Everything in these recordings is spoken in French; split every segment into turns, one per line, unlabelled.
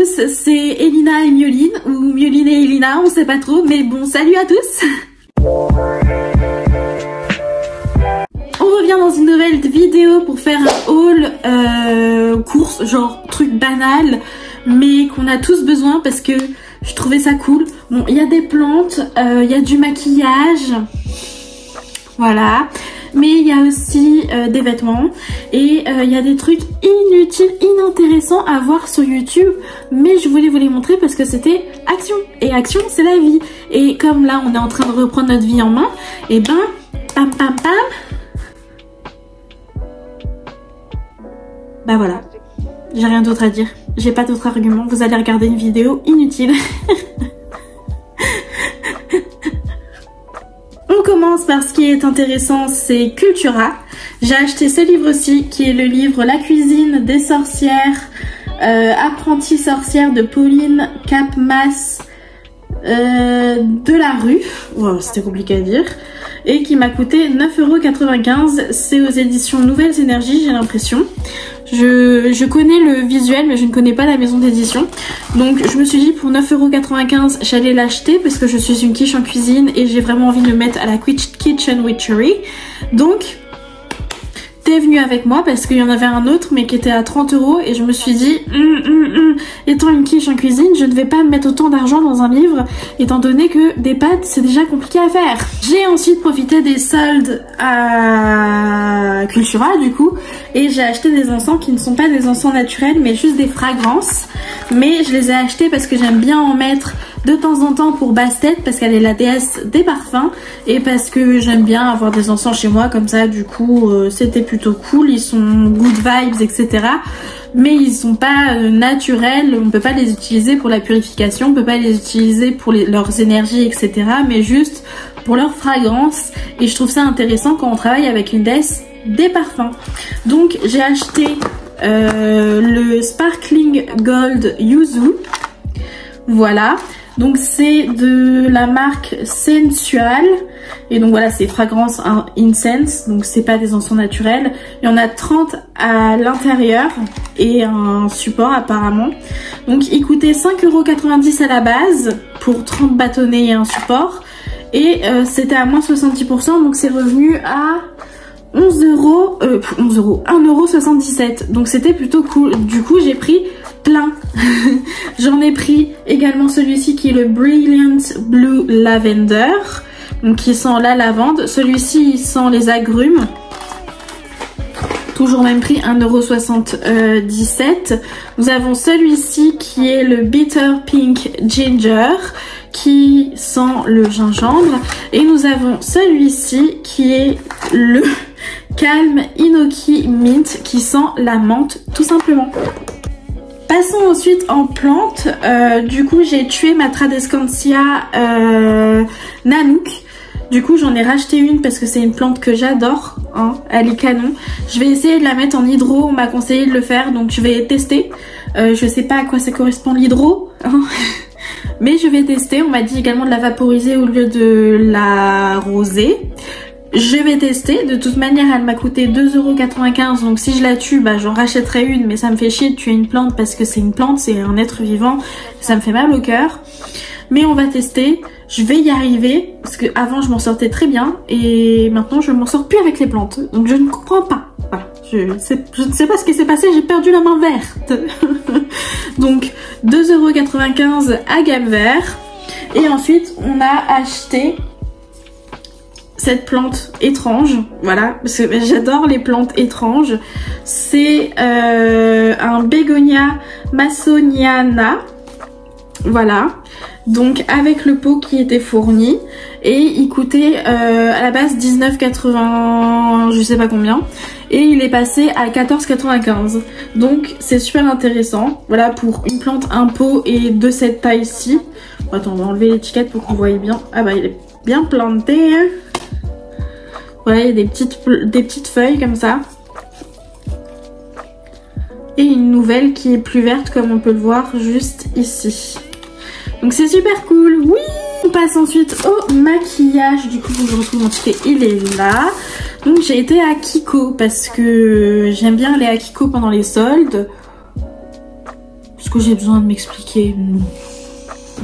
tous, c'est Elina et Mioline, ou Mioline et Elina, on sait pas trop, mais bon, salut à tous. On revient dans une nouvelle vidéo pour faire un haul course, genre truc banal, mais qu'on a tous besoin parce que je trouvais ça cool. Bon, il y a des plantes, il y a du maquillage, voilà. Mais il y a aussi des vêtements et il y a des trucs inutiles, inintéressants à voir sur YouTube. Mais je voulais vous les montrer parce que c'était action. Et action, c'est la vie. Et comme là, on est en train de reprendre notre vie en main, et ben, pam pam pam. Bah voilà, j'ai rien d'autre à dire. J'ai pas d'autre argument. Vous allez regarder une vidéo inutile. On commence par ce qui est intéressant, c'est Cultura. J'ai acheté ce livre-ci, qui est le livre La cuisine des sorcières, apprentie sorcière de Pauline Capmas de la rue. Wow, c'était compliqué à dire. Et qui m'a coûté 9,95 €. C'est aux éditions Nouvelles Énergies, j'ai l'impression. Je connais le visuel, mais je ne connais pas la maison d'édition. Donc je me suis dit pour 9,95 € j'allais l'acheter parce que je suis une quiche en cuisine et j'ai vraiment envie de me mettre à la kitchen witchery. Donc t'es venu avec moi parce qu'il y en avait un autre mais qui était à 30 € et je me suis dit étant une quiche en cuisine, je ne vais pas mettre autant d'argent dans un livre étant donné que des pâtes c'est déjà compliqué à faire. J'ai ensuite profité des soldes à Cultura du coup et j'ai acheté des encens qui ne sont pas des encens naturels mais juste des fragrances, mais je les ai achetés parce que j'aime bien en mettre de temps en temps pour Bastet parce qu'elle est la déesse des parfums et parce que j'aime bien avoir des encens chez moi comme ça. Du coup c'était plutôt cool, ils sont good vibes etc, mais ils sont pas naturels, on peut pas les utiliser pour la purification, on peut pas les utiliser pour leurs énergies etc, mais juste pour leur fragrance. Et je trouve ça intéressant quand on travaille avec une déesse des parfums. Donc j'ai acheté le Sparkling Gold Yuzu, voilà. Donc c'est de la marque Sensual et donc voilà, c'est fragrance incense, donc c'est pas des encens naturels. Il y en a 30 à l'intérieur et un support apparemment. Donc il coûtait 5,90 € à la base pour 30 bâtonnets et un support et c'était à moins 70%, donc c'est revenu à 1,77 €, donc c'était plutôt cool. Du coup j'ai pris plein. J'en ai pris également celui-ci qui est le Brilliant Blue Lavender, donc qui sent la lavande. Celui-ci il sent les agrumes, toujours même prix, 1,77 €. Nous avons celui-ci qui est le Bitter Pink Ginger qui sent le gingembre et nous avons celui-ci qui est le Calm Inoki Mint qui sent la menthe tout simplement. Passons ensuite en plantes. Du coup j'ai tué ma Tradescantia Nanook. Du coup j'en ai racheté une parce que c'est une plante que j'adore, hein, elle est canon. Je vais essayer de la mettre en hydro, on m'a conseillé de le faire donc je vais tester. Je sais pas à quoi ça correspond l'hydro, hein. Mais je vais tester. On m'a dit également de la vaporiser au lieu de la roser. Je vais tester. De toute manière elle m'a coûté 2,95 €, donc si je la tue bah j'en rachèterai une, mais ça me fait chier de tuer une plante parce que c'est une plante, c'est un être vivant, ça me fait mal au cœur. Mais on va tester, je vais y arriver parce que avant je m'en sortais très bien et maintenant je m'en sors plus avec les plantes, donc je ne comprends pas. Voilà. Je ne sais pas ce qui s'est passé, j'ai perdu la main verte. Donc 2,95 € à gamme vert. Et ensuite on a acheté cette plante étrange, voilà, parce que j'adore les plantes étranges. C'est un Bégonia Massoniana, voilà, donc avec le pot qui était fourni et il coûtait à la base 19,80 je sais pas combien et il est passé à 14,95 €, donc c'est super intéressant. Voilà pour une plante, un pot et de cette taille-ci. Attends, on va enlever l'étiquette pour que vous voyez bien. Ah bah il est bien planté, hein. Voilà, il y a des petites feuilles comme ça. Et une nouvelle qui est plus verte comme on peut le voir juste ici. Donc c'est super cool, oui. On passe ensuite au maquillage. Du coup je retrouve mon ticket, il est là. Donc j'ai été à Kiko parce que j'aime bien aller à Kiko pendant les soldes. Est-ce que j'ai besoin de m'expliquer? Non.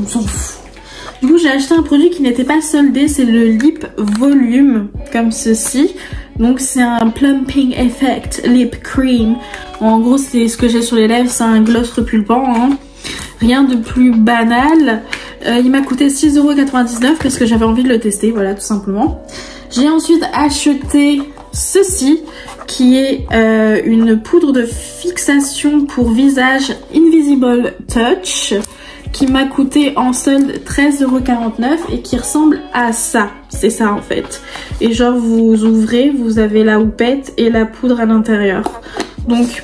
On s'en fout. Du coup, j'ai acheté un produit qui n'était pas soldé, c'est le Lip Volume, comme ceci. Donc c'est un Plumping Effect Lip Cream. En gros, c'est ce que j'ai sur les lèvres, c'est un gloss repulpant, hein. Rien de plus banal. Il m'a coûté 6,99 € parce que j'avais envie de le tester, voilà, tout simplement. J'ai ensuite acheté ceci, qui est une poudre de fixation pour visage Invisible Touch, qui m'a coûté en solde 13,49 € et qui ressemble à ça. C'est ça en fait. Et genre vous ouvrez, vous avez la houppette et la poudre à l'intérieur. Donc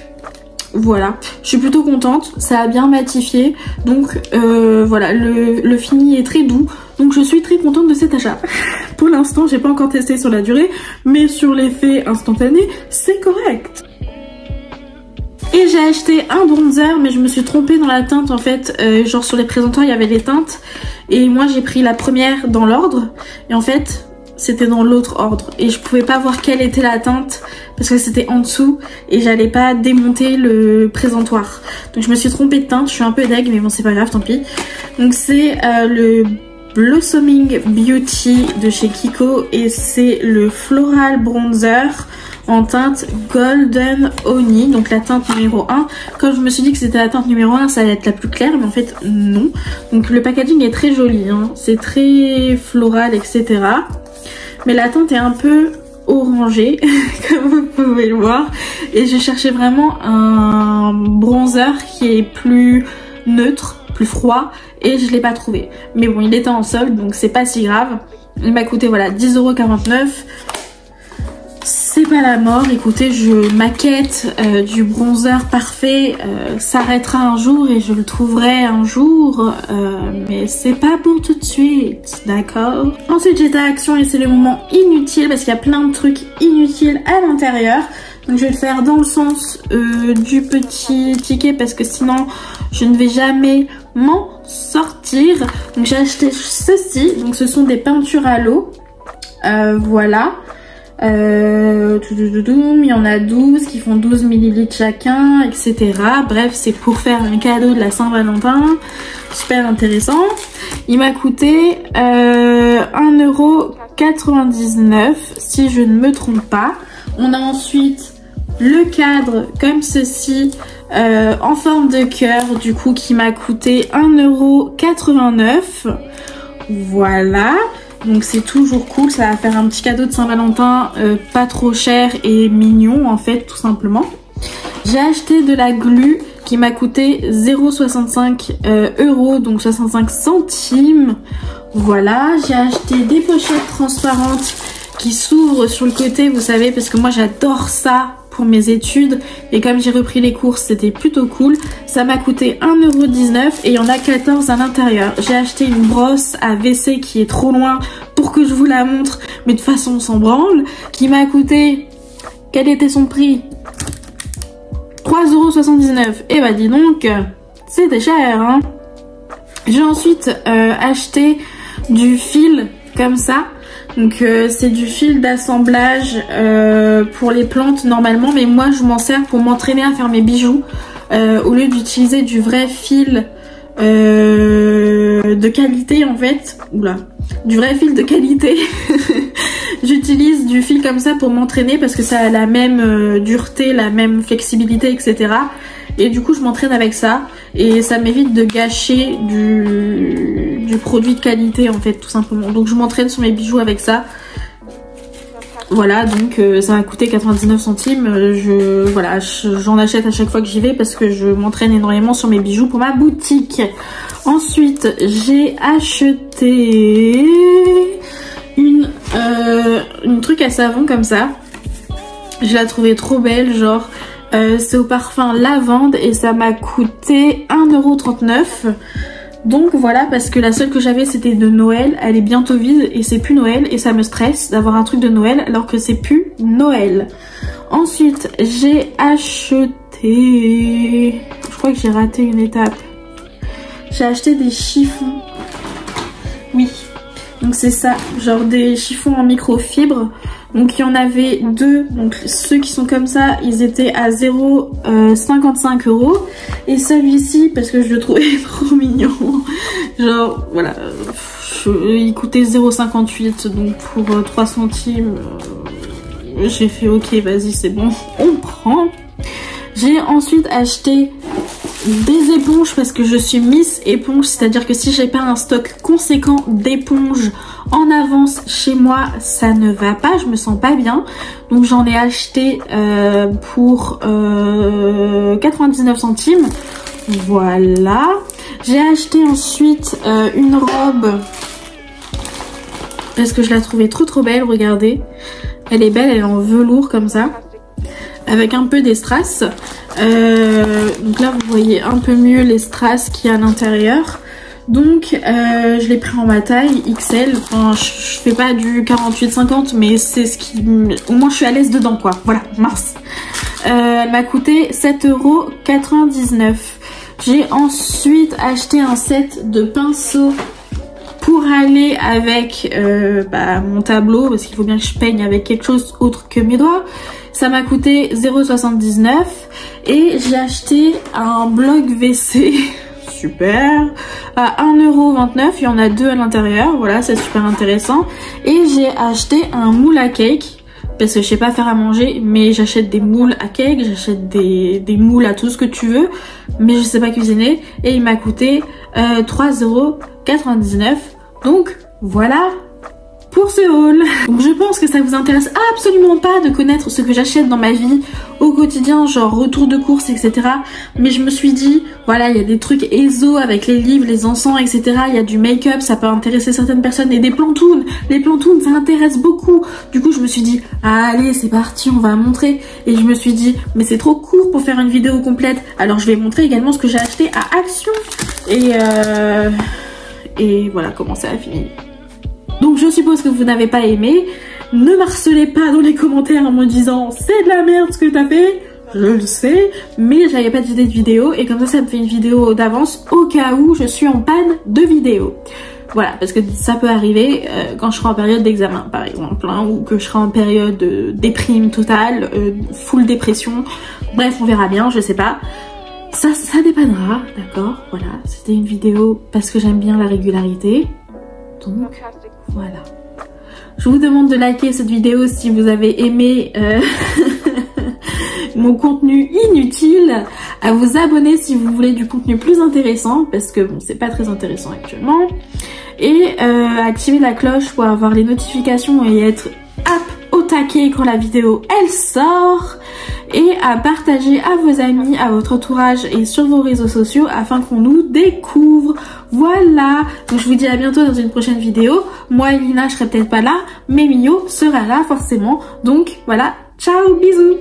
voilà, je suis plutôt contente, ça a bien matifié. Donc voilà, le fini est très doux. Donc je suis très contente de cet achat. Pour l'instant, j'ai pas encore testé sur la durée, mais sur l'effet instantané, c'est correct. Et j'ai acheté un bronzer, mais je me suis trompée dans la teinte en fait. Genre sur les présenteurs, il y avait des teintes. Et moi, j'ai pris la première dans l'ordre. Et en fait, c'était dans l'autre ordre. Et je pouvais pas voir quelle était la teinte parce que c'était en dessous. Et j'allais pas démonter le présentoir. Donc je me suis trompée de teinte. Je suis un peu deg, mais bon, c'est pas grave, tant pis. Donc c'est le Blossoming Beauty de chez Kiko. Et c'est le Floral Bronzer en teinte Golden Honey, donc la teinte numéro 1. Quand je me suis dit que c'était la teinte numéro 1, ça allait être la plus claire, mais en fait non. Donc le packaging est très joli, hein. C'est très floral, etc. Mais la teinte est un peu orangée, comme vous pouvez le voir. Et je cherchais vraiment un bronzer qui est plus neutre, plus froid, et je l'ai pas trouvé. Mais bon, il était en solde, donc c'est pas si grave. Il m'a coûté voilà 10,49 €. C'est pas la mort, écoutez, ma quête du bronzer parfait s'arrêtera un jour et je le trouverai un jour, mais c'est pas pour tout de suite, d'accord? Ensuite j'étais à Action et c'est le moment inutile parce qu'il y a plein de trucs inutiles à l'intérieur. Donc je vais le faire dans le sens du petit ticket parce que sinon je ne vais jamais m'en sortir. Donc j'ai acheté ceci, donc ce sont des peintures à l'eau, voilà. Il y en a 12 qui font 12 ml chacun, etc. Bref, c'est pour faire un cadeau de la Saint-Valentin. Super intéressant. Il m'a coûté 1,99 € si je ne me trompe pas. On a ensuite le cadre comme ceci en forme de cœur, du coup qui m'a coûté 1,89 €. Voilà. Donc c'est toujours cool, ça va faire un petit cadeau de Saint-Valentin pas trop cher et mignon en fait, tout simplement. J'ai acheté de la glu qui m'a coûté 0,65 €, donc 65 centimes. Voilà, j'ai acheté des pochettes transparentes qui s'ouvrent sur le côté, vous savez, parce que moi j'adore ça pour mes études. Et comme j'ai repris les courses, c'était plutôt cool. Ça m'a coûté 1,19 € et il y en a 14 à l'intérieur. J'ai acheté une brosse à WC qui est trop loin pour que je vous la montre, mais de façon on s'en branle, qui m'a coûté, quel était son prix? 3,79 €. Et bah dis donc, c'était cher, hein. J'ai ensuite acheté du fil comme ça. Donc c'est du fil d'assemblage pour les plantes normalement, mais moi je m'en sers pour m'entraîner à faire mes bijoux au lieu d'utiliser du vrai fil de qualité en fait. Oula, du vrai fil de qualité. J'utilise du fil comme ça pour m'entraîner parce que ça a la même dureté, la même flexibilité, etc. Et du coup je m'entraîne avec ça et ça m'évite de gâcher du produit de qualité en fait, tout simplement. Donc je m'entraîne sur mes bijoux avec ça. Voilà, donc ça m'a coûté 99 centimes. Voilà, j'en achète à chaque fois que j'y vais parce que je m'entraîne énormément sur mes bijoux pour ma boutique. Ensuite j'ai acheté une truc à savon comme ça. Je la trouvais trop belle, genre c'est au parfum lavande et ça m'a coûté 1,39 €. Donc voilà, parce que la seule que j'avais c'était de Noël, elle est bientôt vide et c'est plus Noël et ça me stresse d'avoir un truc de Noël alors que c'est plus Noël. Ensuite j'ai acheté, je crois que j'ai raté une étape, j'ai acheté des chiffons, oui, donc c'est ça, genre des chiffons en microfibre. Donc il y en avait deux, donc ceux qui sont comme ça, ils étaient à 0,55 €. Et celui-ci, parce que je le trouvais trop mignon, genre voilà, il coûtait 0,58 €, donc pour 3 centimes, j'ai fait ok, vas-y c'est bon, on prend. J'ai ensuite acheté des éponges parce que je suis Miss éponge, c'est-à-dire que si j'ai pas un stock conséquent d'éponges en avance chez moi, ça ne va pas, je me sens pas bien. Donc j'en ai acheté pour 99 centimes. Voilà. J'ai acheté ensuite une robe parce que je la trouvais trop belle, regardez. Elle est belle, elle est en velours comme ça, avec un peu des strass. Donc là vous voyez un peu mieux les strass qu'il y a à l'intérieur. Donc je l'ai pris en ma taille XL. Enfin je fais pas du 48-50, mais c'est ce qui... Au moins je suis à l'aise dedans quoi. Voilà, mince. Elle m'a coûté 7,99 €. J'ai ensuite acheté un set de pinceaux pour aller avec mon tableau, parce qu'il faut bien que je peigne avec quelque chose autre que mes doigts. Ça m'a coûté 0,79 € et j'ai acheté un bloc WC, super, à 1,29 €. Il y en a deux à l'intérieur, voilà, c'est super intéressant. Et j'ai acheté un moule à cake, parce que je sais pas faire à manger, mais j'achète des moules à cake, j'achète des moules à tout ce que tu veux, mais je sais pas cuisiner. Et il m'a coûté 3,99 €. Donc voilà pour ce haul. Donc je pense que ça vous intéresse absolument pas de connaître ce que j'achète dans ma vie au quotidien, genre retour de course, etc. Mais je me suis dit, voilà, il y a des trucs ESO avec les livres, les encens, etc. Il y a du make-up, ça peut intéresser certaines personnes, et des plantounes. Les plantounes, ça intéresse beaucoup. Du coup, je me suis dit, allez, c'est parti, on va montrer. Et je me suis dit, mais c'est trop court pour faire une vidéo complète. Alors je vais montrer également ce que j'ai acheté à Action. Et voilà comment ça a fini. Donc je suppose que vous n'avez pas aimé. Ne m'harcelez pas dans les commentaires en me disant c'est de la merde ce que t'as fait. Je le sais, mais j'avais pas d'idée de vidéo et comme ça me fait une vidéo d'avance au cas où je suis en panne de vidéo. Voilà, parce que ça peut arriver quand je serai en période d'examen par exemple, hein, ou que je serai en période de déprime totale, full dépression. Bref, on verra bien, je sais pas. Ça dépendra, d'accord, voilà. C'était une vidéo parce que j'aime bien la régularité. Donc, voilà. Je vous demande de liker cette vidéo si vous avez aimé mon contenu inutile, à vous abonner si vous voulez du contenu plus intéressant, parce que bon, c'est pas très intéressant actuellement, et activer la cloche pour avoir les notifications et être au taquet quand la vidéo elle sort, et à partager à vos amis, à votre entourage et sur vos réseaux sociaux afin qu'on nous découvre. Voilà, donc je vous dis à bientôt dans une prochaine vidéo. Moi Elina je serai peut-être pas là, mais Mio sera là forcément. Donc voilà, ciao, bisous.